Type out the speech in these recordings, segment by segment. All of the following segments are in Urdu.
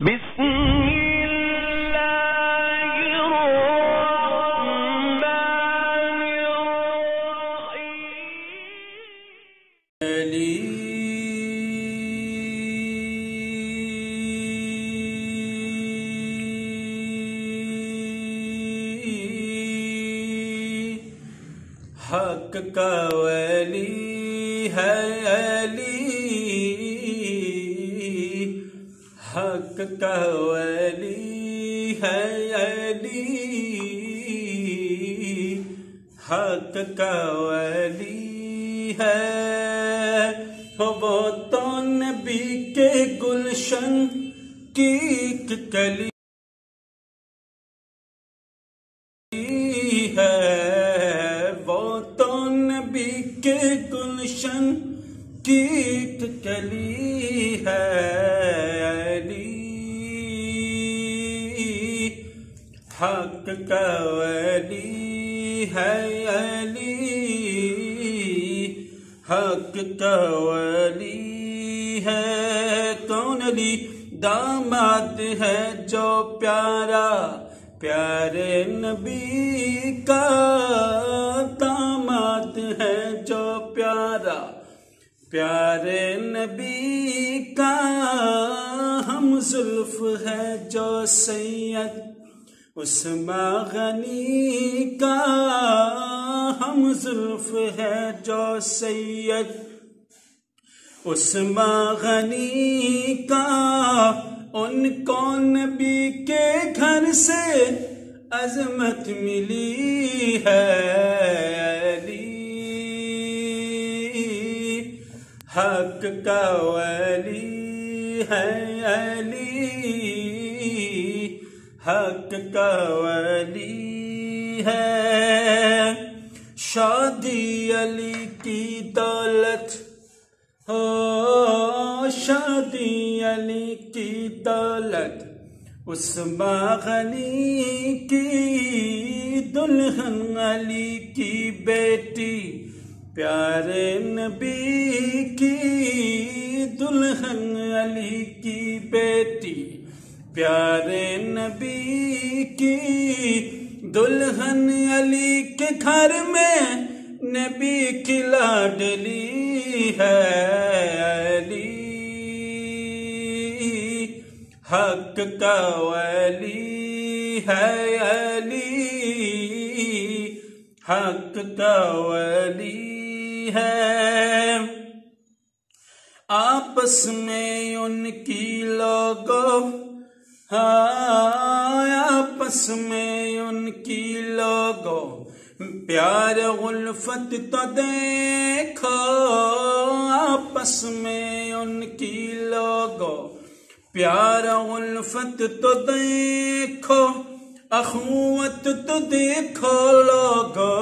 بسم الله الرحمن الرحيم. حق کا ولی ہے علی، حق کا ولی ہے علی، حق کا ولی ہے وہ تو نبی کے گلشن کی ایک کلی ہے، وہ تو نبی کے گلشن کی ایک کلی ہے علی، حق کا ولی ہے علی، حق کا ولی ہے کون علی؟ داماد ہے جو پیارا پیارے نبی کا، داماد ہے جو پیارا پیارے نبی کا، ہم زلف ہے جو سید عثمان غنی کا، ہم زلف ہے جو سید عثمان غنی کا، ان کو نبی کے گھر سے عظمت ملی ہے علی، حق کا ولی ہے علی، حق کا ولی ہے، شادی علی کی دولت ہو، شادی علی کی دولت عثمان غنی کی، دلہن علی کی بیٹی پیارے نبی کی، دلہن علی کی بیٹی پیارے نبی کی، دلہن علی کے گھر میں نبی کی لاڈلی ہے علی، حق کا ولی ہے علی، حق کا ولی ہے، آپس میں ان کی لوگوں، آپس میں ان کی لوگوں پیار الفت تو دیکھو، آپس میں ان کی لوگوں پیار الفت تو دیکھو، اخوت تو دیکھو لوگو،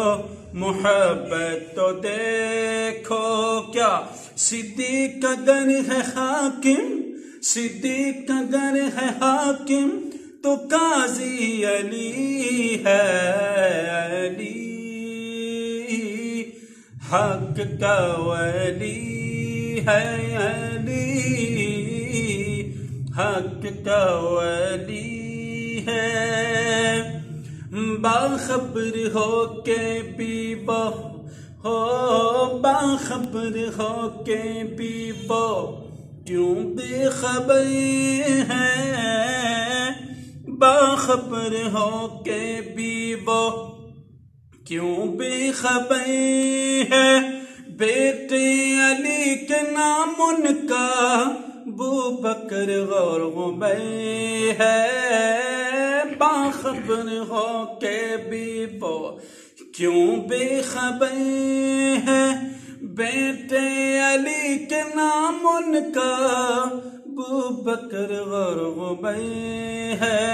محبت تو دیکھو، کیا صدیق اگر ہے حاکم، صدیق اگر ہے حاکم تو قاضی علی ہے علی، حق کا ولی ہے علی، حق کا ولی ہے، باخبر ہو کے بھی وہ ہو، باخبر ہو کے بھی وہ کیوں بے خبر ہے، باخبر ہو کے بھی وہ کیوں بے خبر ہے، بیٹے علی کے نام ان کا ابوبکر غور غبیر ہے، باخبر ہو کے بھی وہ کیوں بے خبر ہے، بیٹے علی کے نام ان کا ابوبکر غور غبیر ہے،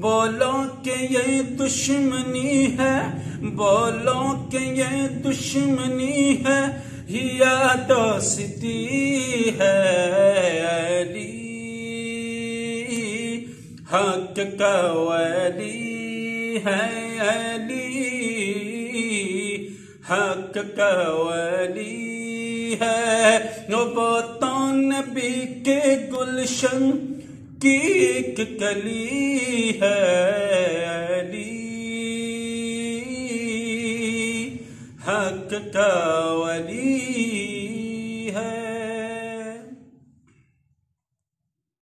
بولو کہ یہ دشمنی ہے، بولو کہ یہ دشمنی ہے یا دوستی ہے علی، حق کا ولی ہے علی، حق کا ولی ہے، وہ تو نبی کے گلشن کی ایک کلی ہے، علی حق کا ولی